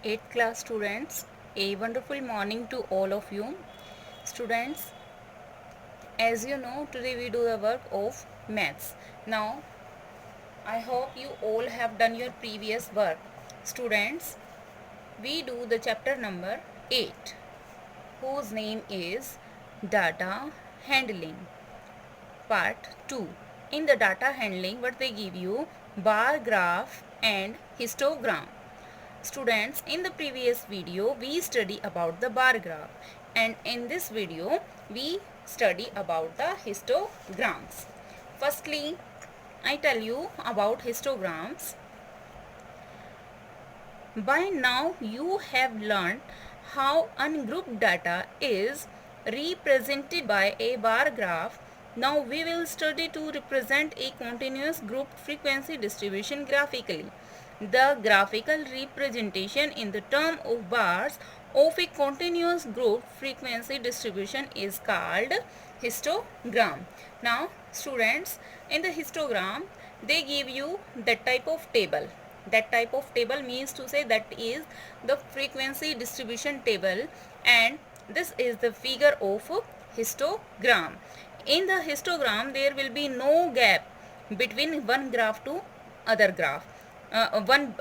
8th class students, a wonderful morning to all of you. Students, as you know, today we do the work of maths. Now, I hope you all have done your previous work. Students, we do the chapter number 8, whose name is Data Handling, Part 2. In the data handling, what they give you? Bar graph and histogram. Students, in the previous video we study about the bar graph, and in this video we study about the histograms. Firstly, I tell you about histograms. By now you have learned how ungrouped data is represented by a bar graph. Now we will study to represent a continuous grouped frequency distribution graphically. The graphical representation in the term of bars of a continuous grouped frequency distribution is called histogram. Now students, in the histogram they give you that type of table. That type of table means to say that is the frequency distribution table, and this is the figure of histogram. In the histogram there will be no gap between one graph to other graph, one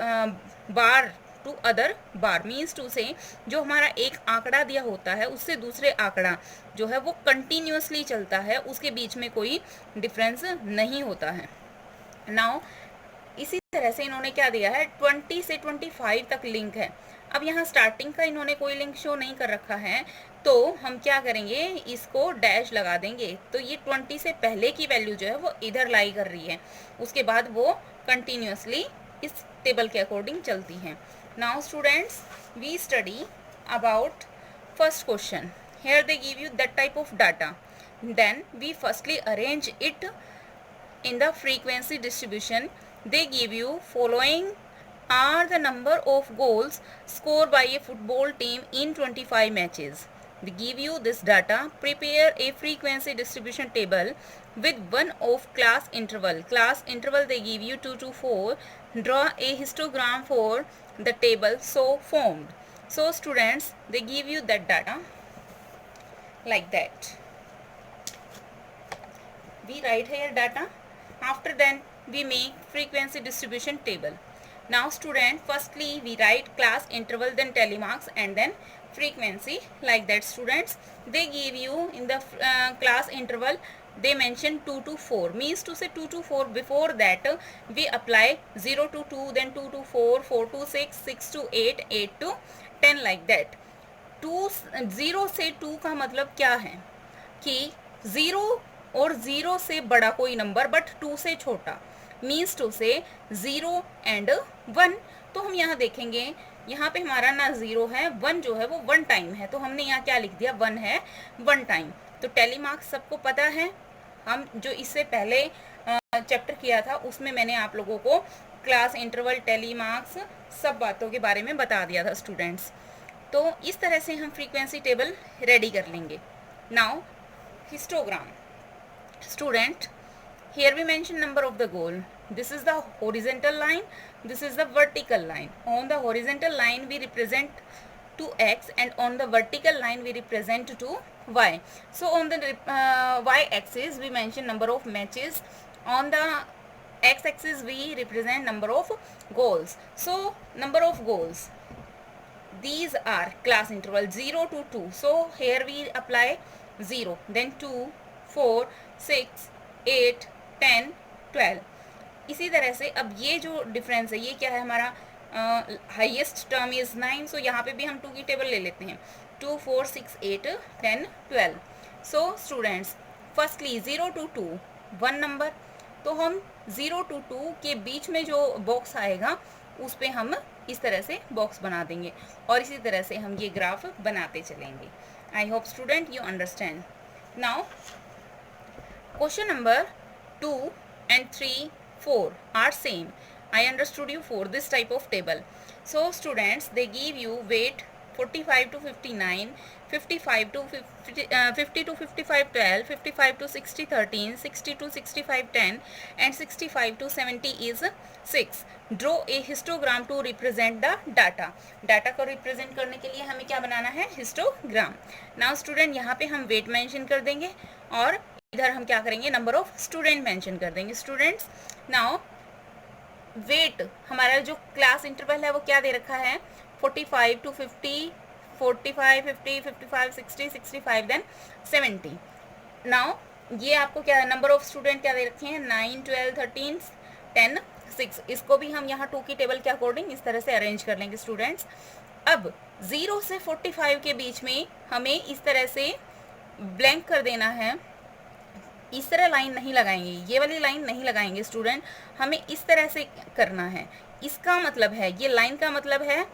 bar to other bar means two से जो हमारा एक आंकड़ा दिया होता है उससे दूसरे आंकड़ा जो है वो कंटिन्यूसली चलता है, उसके बीच में कोई डिफरेंस नहीं होता है. नाउ इसी तरह से इन्होंने क्या दिया है, 20 से 25 तक लिंक है. अब यहाँ स्टार्टिंग का इन्होंने कोई लिंक शो नहीं कर रखा है, तो हम क्या करेंगे, इसको डैश लगा देंगे. तो ये 20 से पहले की वैल्यू जो है वो इधर लाई कर रही है, उसके बाद वो कंटिन्यूसली इस टेबल के अकॉर्डिंग चलती हैं. Now students, we study about first question. Here they give you that type of data. Then we firstly arrange it in the frequency distribution. They give you following are the number of goals scored by a football team in 25 matches. They give you this data. Prepare a frequency distribution table with one of class interval. Class interval they give you 2 to 4. Draw a histogram for the table so formed. So students, they give you that data like that. We write here data. After then we make frequency distribution table. Now student, firstly we write class interval, then telemarks, and then frequency like that. Students, they give you in the class interval they mention 2 to 4, means to say 2 to 4. Before that we apply 0 to 2, then 2 to 4, 4 to 6, 6 to 8, 8 to 10 like that. 0 से 2 का मतलब क्या है कि 0 और 0 से बड़ा कोई नंबर बट 2 से छोटा, मीन्स टू से 0 एंड 1. तो हम यहाँ देखेंगे, यहाँ पे हमारा ना 0 है, 1 जो है वो 1 टाइम है, तो हमने यहाँ क्या लिख दिया, 1 है 1 टाइम. तो टेलीमार्क्स सबको पता है, हम जो इससे पहले चैप्टर किया था उसमें मैंने आप लोगों को क्लास इंटरवल, टेलीमार्क्स सब बातों के बारे में बता दिया था स्टूडेंट्स. तो इस तरह से हम फ्रीक्वेंसी टेबल रेडी कर लेंगे. Now histogram. Student, here we mention number of the goal. This is the horizontal line, this is the vertical line. On the horizontal line we represent to x, and on the vertical line we represent to y. So on the y axis we mention number of matches, on the x axis we represent number of goals. So number of goals, these are class interval 0 to 2. So here we apply 0, then 2, 4, 6, 8, 10, 12. इसी तरह से अब ये जो difference है ये क्या है, हमारा हाईएस्ट टर्म इज 9. सो यहाँ पे भी हम 2 की टेबल ले लेते हैं, 2, 4, 6, 8, 10, 12. So students, firstly 0 to 2 1 number, तो हम 0 to 2 के बीच में जो बॉक्स आएगा उस पर हम इस तरह से बॉक्स बना देंगे, और इसी तरह से हम ये ग्राफ बनाते चलेंगे. I hope student you understand. Now question number 2 and 3, 4 are same. I understood you for this type of table. So students, they give you weight 45 to 59, 55 to 50 to 55 12, 55 to 60 13, 60 to 65 10 and 65 to 70 is 6. Draw a histogram to represent the data. Data को represent करने के लिए हमें क्या बनाना है, histogram. Now student यहाँ पे हम वेट मेंशन कर देंगे और इधर हम क्या करेंगे, नंबर ऑफ स्टूडेंट मेंशन कर देंगे. स्टूडेंट्स नाउ वेट हमारा जो क्लास इंटरवल है वो क्या दे रखा है, 45 to 50, 45, 50, 55, 60, 65 देन 70. नाउ ये आपको क्या है, नंबर ऑफ स्टूडेंट क्या दे रखे हैं, 9, 12, 13, 10, 6. इसको भी हम यहाँ 2 की टेबल के अकॉर्डिंग इस तरह से अरेंज कर लेंगे स्टूडेंट्स. अब 0 से 45 के बीच में हमें इस तरह से ब्लैंक कर देना है. इस तरह लाइन नहीं लगाएंगे, ये वाली लाइन नहीं लगाएंगे स्टूडेंट, हमें इस तरह से करना है. इसका मतलब है, ये लाइन का मतलब है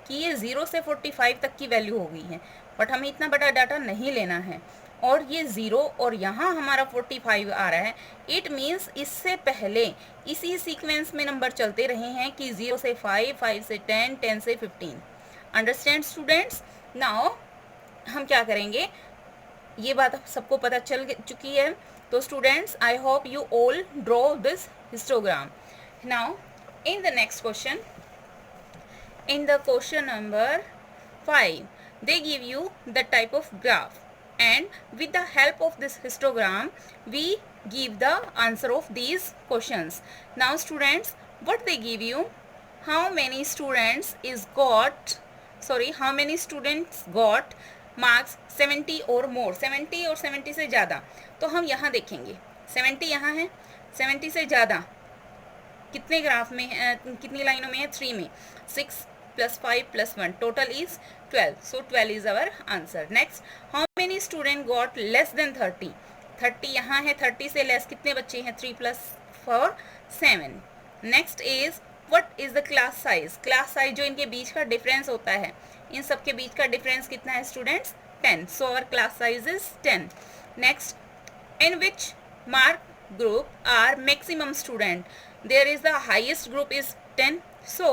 कि ये 0 से 45 तक की वैल्यू हो गई है, बट हमें इतना बड़ा डाटा नहीं लेना है. और ये 0 और यहाँ हमारा 45 आ रहा है. इट मीन्स इससे पहले इसी सीक्वेंस में नंबर चलते रहे हैं कि 0 से 5, 5 से 10, 10 से 15. Understand students. नाउ हम क्या करेंगे, ये बात सबको पता चल चुकी है. तो students I hope you all draw this histogram. Now in the next question, in the question number 5 they give you the type of graph and with the help of this histogram we give the answer of these questions. Now students, what they give you, how many students got marks 70 or more, 70 और 70 से ज़्यादा. तो हम यहाँ देखेंगे 70 यहाँ है, 70 से ज़्यादा कितने ग्राफ में है, कितनी लाइनों में है, 3 में. 6 + 5 + 1 total is 12. So 12 is our answer. Next, how many student got less than 30? 30 यहाँ है, 30 से लेस कितने बच्चे हैं, 3 + 4 7. Next is what is the class size? Class size जो इनके बीच का डिफरेंस होता है, इन सब के बीच का डिफरेंस कितना है students, 10. So our class size is 10. Next, in which mark group are maximum student? There is the highest group is 10. So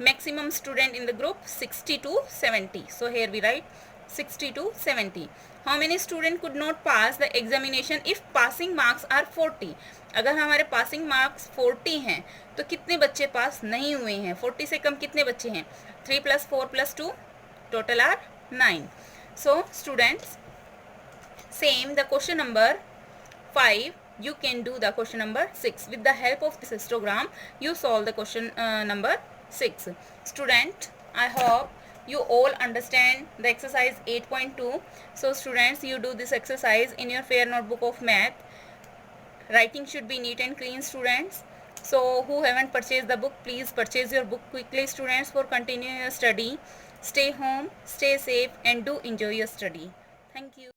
maximum student in the group 60 to 70. So here we write 60 to 70. How many student could not pass the examination if passing marks are 40? अगर हमारे passing marks 40 हैं तो कितने बच्चे पास नहीं हुए हैं, 40 से कम कितने बच्चे हैं, 3 + 4 + 2 total are 9. So students, same the question number 5 you can do the question number 6. With the help of this histogram you solve the question number 6. Student, I hope you all understand the exercise 8.2. So students, you do this exercise in your fair notebook of math. Writing should be neat and clean students. So who haven't purchased the book, please purchase your book quickly students for continuing your study. Stay home, stay safe and do enjoy your study. Thank you.